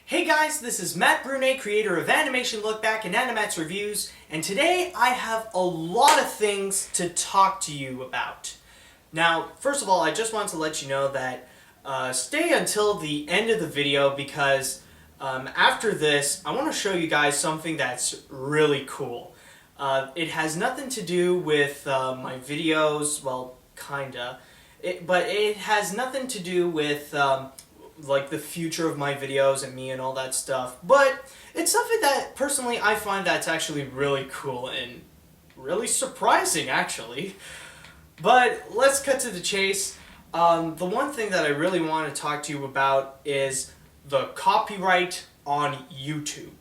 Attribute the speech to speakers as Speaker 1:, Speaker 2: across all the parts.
Speaker 1: Hey guys, this is Matt Brunet, creator of Animation Look Back and Animats Reviews, and today I have a lot of things to talk to you about. Now, first of all, I just want to let you know that stay until the end of the video because after this, I want to show you guys something that's really cool. It has nothing to do with my videos, well, kinda, but it has nothing to do with like the future of my videos and me and all that stuff, but it's something that personally I find that's actually really cool and really surprising actually. But let's cut to the chase. The one thing that I really want to talk to you about is the copyright on YouTube.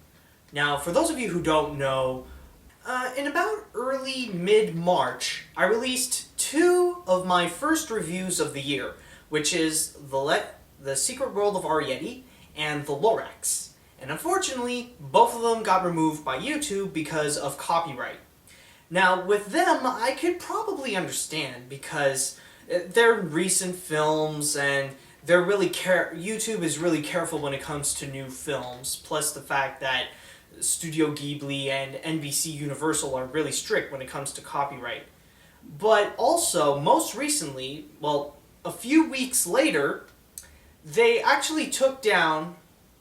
Speaker 1: Now, for those of you who don't know, in about early mid-March, I released two of my first reviews of the year, which is The Secret World of Arrietty and The Lorax. And unfortunately, both of them got removed by YouTube because of copyright. Now, with them, I could probably understand because they're recent films and YouTube is really careful when it comes to new films, plus the fact that Studio Ghibli and NBC Universal are really strict when it comes to copyright. But also, most recently, well, a few weeks later, they actually took down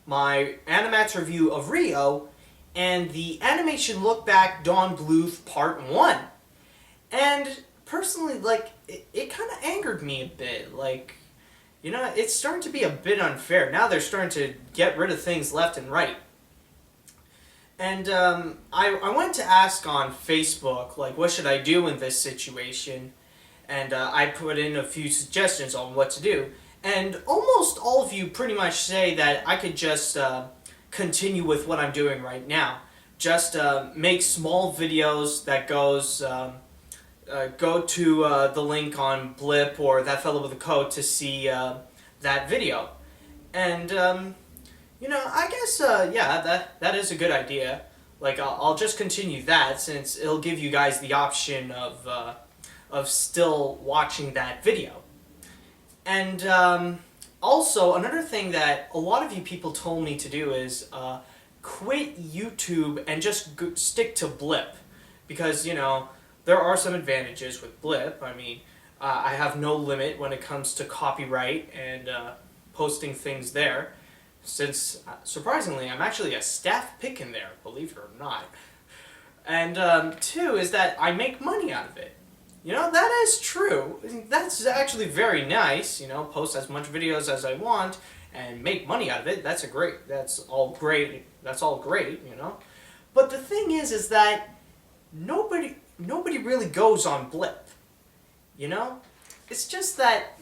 Speaker 1: my Animats review of Rio and the Animation Look Back Dawn Bluth Part 1. And personally, it kind of angered me a bit. It's starting to be a bit unfair. Now they're starting to get rid of things left and right. And I went to ask on Facebook, what should I do in this situation? And I put in a few suggestions on what to do. And almost all of you pretty much say that I could just continue with what I'm doing right now. Just make small videos that go to the link on Blip or That Fellow with a Coat to see that video. And, I guess, yeah, that is a good idea. I'll just continue that since it'll give you guys the option of still watching that video. And also, another thing that a lot of you people told me to do is quit YouTube and just stick to Blip. Because, there are some advantages with Blip. I mean, I have no limit when it comes to copyright and posting things there. Since, surprisingly, I'm actually a staff pick in there, believe it or not. And two is that I make money out of it. That is true. That's actually very nice, post as much videos as I want and make money out of it. That's all great, But the thing is that nobody really goes on Blip, It's just that,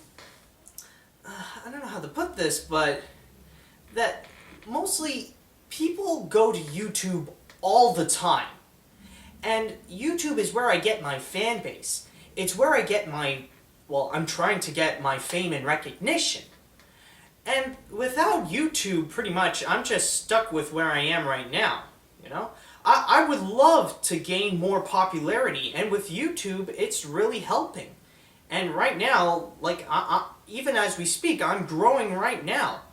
Speaker 1: I don't know how to put this, but that mostly people go to YouTube all the time. And YouTube is where I get my fan base. It's where I get I'm trying to get my fame and recognition. And without YouTube, pretty much, I'm just stuck with where I am right now, I would love to gain more popularity, and with YouTube, it's really helping. And right now, even as we speak, I'm growing right now.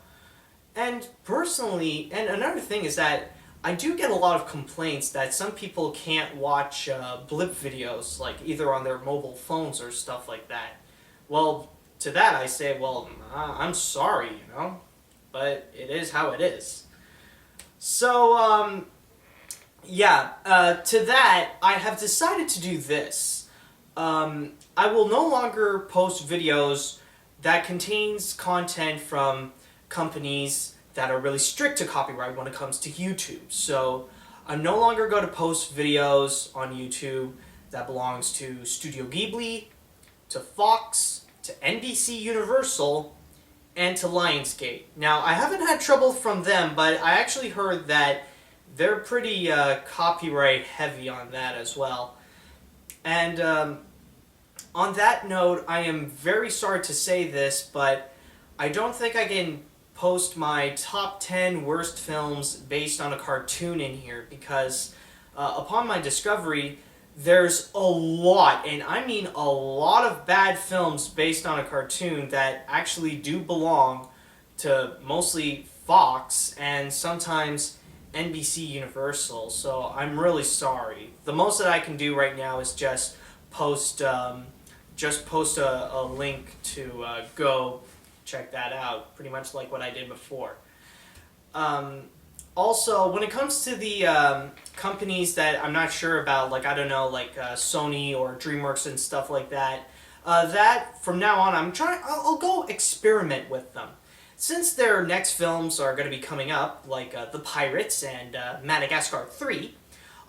Speaker 1: And personally, and another thing is that I do get a lot of complaints that some people can't watch Blip videos, either on their mobile phones or stuff like that. Well, to that I say, well, I'm sorry, but it is how it is. So, to that, I have decided to do this. I will no longer post videos that contains content from companies that are really strict to copyright when it comes to YouTube. So I'm no longer going to post videos on YouTube that belongs to Studio Ghibli, to Fox, to NBC Universal, and to Lionsgate. Now, I haven't had trouble from them, but I actually heard that they're pretty copyright heavy on that as well. And on that note, I am very sorry to say this, but I don't think I can post my top 10 worst films based on a cartoon in here because upon my discovery, there's a lot, and I mean a lot of bad films based on a cartoon that actually do belong to mostly Fox and sometimes NBC Universal, so I'm really sorry. The most that I can do right now is just post a link to go check that out, pretty much like what I did before. Also, when it comes to the companies that I'm not sure about, like, I don't know, like Sony or DreamWorks and stuff like that, that from now on I'll go experiment with them. Since their next films are going to be coming up, like The Pirates and Madagascar 3,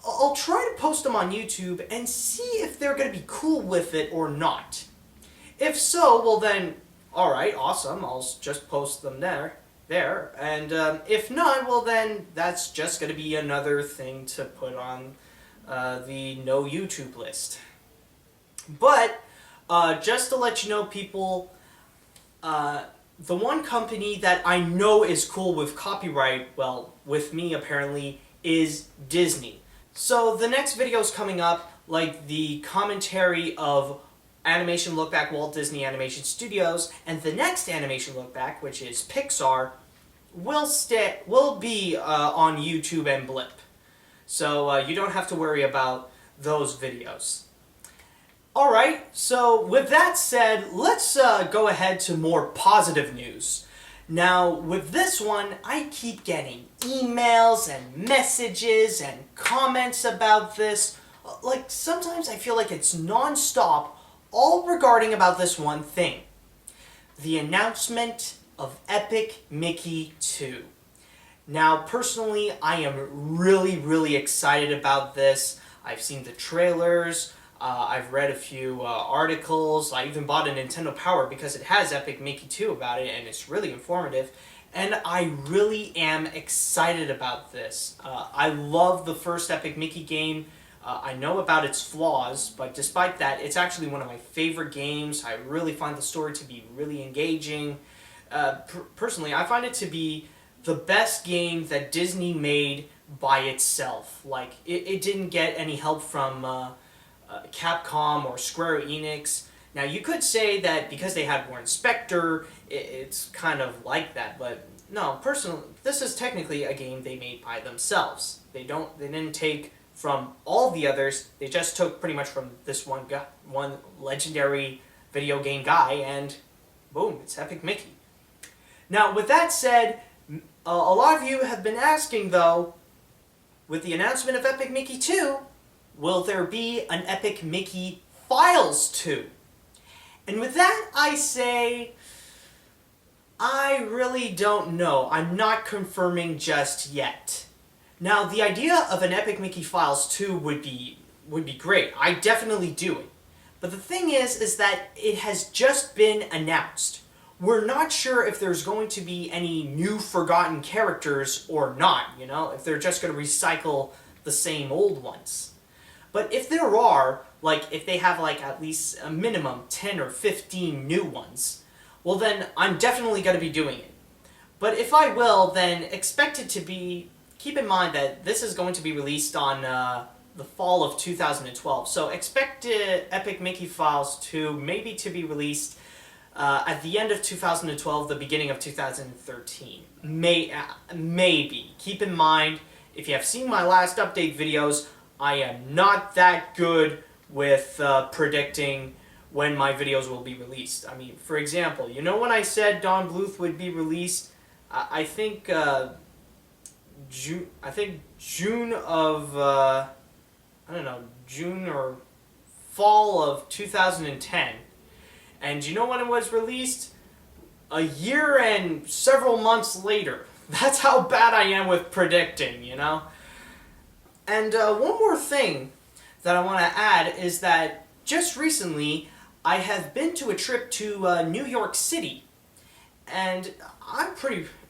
Speaker 1: I'll try to post them on YouTube and see if they're going to be cool with it or not. If so, well then, alright, awesome, I'll just post them there. And if not, well then, that's just going to be another thing to put on the no YouTube list. But, just to let you know, people, the one company that I know is cool with copyright, well, with me apparently, is Disney. So the next video is coming up, like the commentary of Animation Look Back Walt Disney Animation Studios, and the next Animation Look Back, which is Pixar, will be on YouTube and Blip. So you don't have to worry about those videos. Alright, so with that said, let's go ahead to more positive news. Now, with this one, I keep getting emails and messages and comments about this. Like, sometimes I feel like it's non-stop, all regarding about this one thing. The announcement of Epic Mickey 2. Now, personally, I am really excited about this. I've seen the trailers. I've read a few articles. I even bought a Nintendo Power because it has Epic Mickey 2 about it, and it's really informative. And I really am excited about this. I love the first Epic Mickey game. I know about its flaws, but despite that, it's actually one of my favorite games. I really find the story to be really engaging. Personally, I find it to be the best game that Disney made by itself. Like, it didn't get any help from Capcom or Square Enix. Now, you could say that because they had Warren Spector, it's kind of like that, but no, personally, this is technically a game they made by themselves. They didn't take from all the others, they just took pretty much from this one legendary video game guy, and boom, it's Epic Mickey. Now, with that said, a lot of you have been asking, though, with the announcement of Epic Mickey 2, will there be an Epic Mickey Files 2? And with that, I say, I really don't know. I'm not confirming just yet. Now, the idea of an Epic Mickey Files 2 would be great. I definitely do it. But the thing is that it has just been announced. We're not sure if there's going to be any new forgotten characters or not, you know, if they're just going to recycle the same old ones. But if there are, like, if they have, like, at least a minimum 10 or 15 new ones, well then, I'm definitely going to be doing it. But if I will, then expect it to be, keep in mind that this is going to be released on the fall of 2012, so expect Epic Mickey Files 2 maybe to be released at the end of 2012, the beginning of 2013. Maybe. Keep in mind, if you have seen my last update videos, I am not that good with predicting when my videos will be released. I mean, for example, you know when I said Don Bluth would be released, I think June of, I don't know, June or fall of 2010. And you know when it was released? A year and several months later. That's how bad I am with predicting, you know? And one more thing that I want to add is that just recently I have been to a trip to New York City. And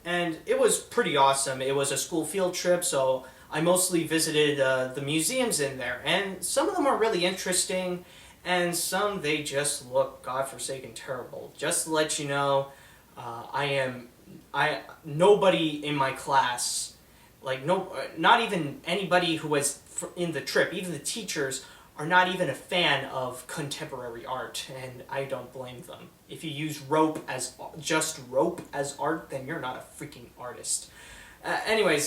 Speaker 1: it was pretty awesome. It was a school field trip, so I mostly visited the museums in there. And some of them are really interesting, and some they just look godforsaken terrible. Just to let you know, nobody in my class, like not even anybody who was in the trip, even the teachers, are not even a fan of contemporary art, and I don't blame them. If you use just rope as art, then you're not a freaking artist. Anyways,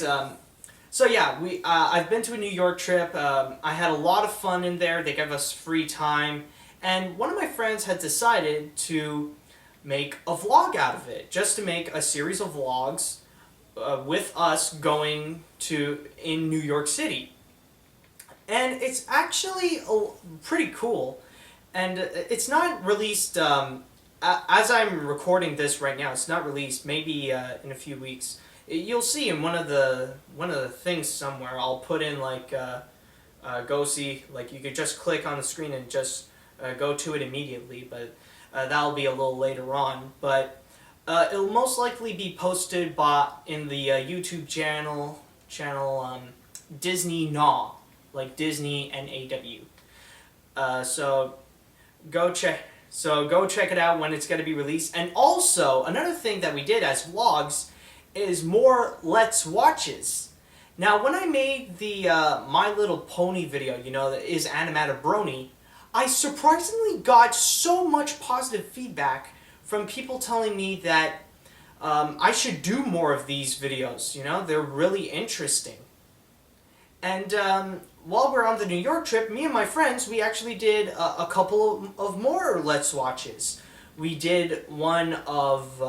Speaker 1: so yeah, I've been to a New York trip. I had a lot of fun in there. They gave us free time, and one of my friends had decided to make a vlog out of it, just to make a series of vlogs with us going in New York City. And it's actually pretty cool, and it's not released, as I'm recording this right now, it's not released, maybe in a few weeks. You'll see in one of the things somewhere, I'll put in like, go see, like you could just click on the screen and just go to it immediately, but that'll be a little later on. But it'll most likely be posted in the YouTube channel Disney Naw, like Disney NAW. So go check it out when it's going to be released. And also another thing that we did as vlogs is more Let's Watches. Now, when I made the My Little Pony video, that is Animata Brony, I surprisingly got so much positive feedback from people telling me that I should do more of these videos. They're really interesting. And while we're on the New York trip, me and my friends, we actually did a couple of more Let's Watches. We did one of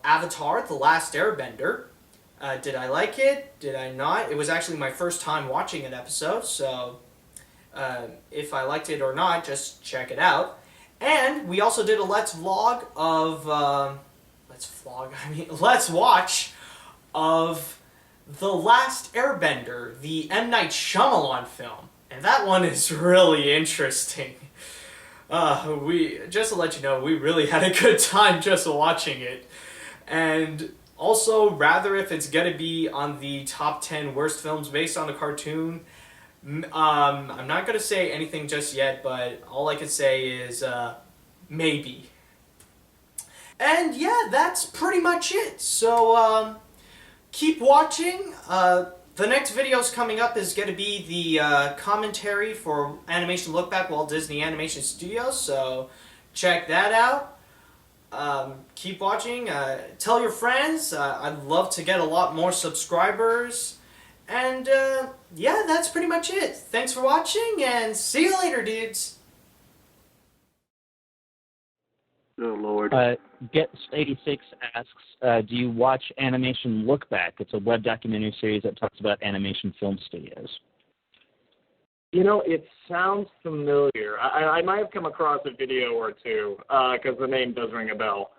Speaker 1: Avatar, The Last Airbender. Did I like it? Did I not? It was actually my first time watching an episode, so if I liked it or not, just check it out. And we also did a Let's Watch of The Last Airbender, the M. Night Shyamalan film. And that one is really interesting. Just to let you know, we really had a good time just watching it. And also, rather if it's gonna be on the top 10 worst films based on a cartoon, I'm not gonna say anything just yet, but all I can say is maybe. And yeah, that's pretty much it. So keep watching. The next videos coming up is going to be the commentary for Animation Look Back Walt Disney Animation Studios, so check that out. Keep watching. Tell your friends. I'd love to get a lot more subscribers. And yeah, that's pretty much it. Thanks for watching, and see you later, dudes.
Speaker 2: Oh, Lord.
Speaker 3: Get86 asks, do you watch Animation Look Back? It's a web documentary series that talks about animation film studios.
Speaker 2: It sounds familiar. I might have come across a video or two, because the name does ring a bell.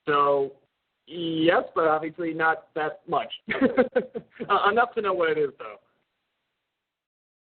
Speaker 2: So, yes, but obviously not that much. Enough to know what it is, though.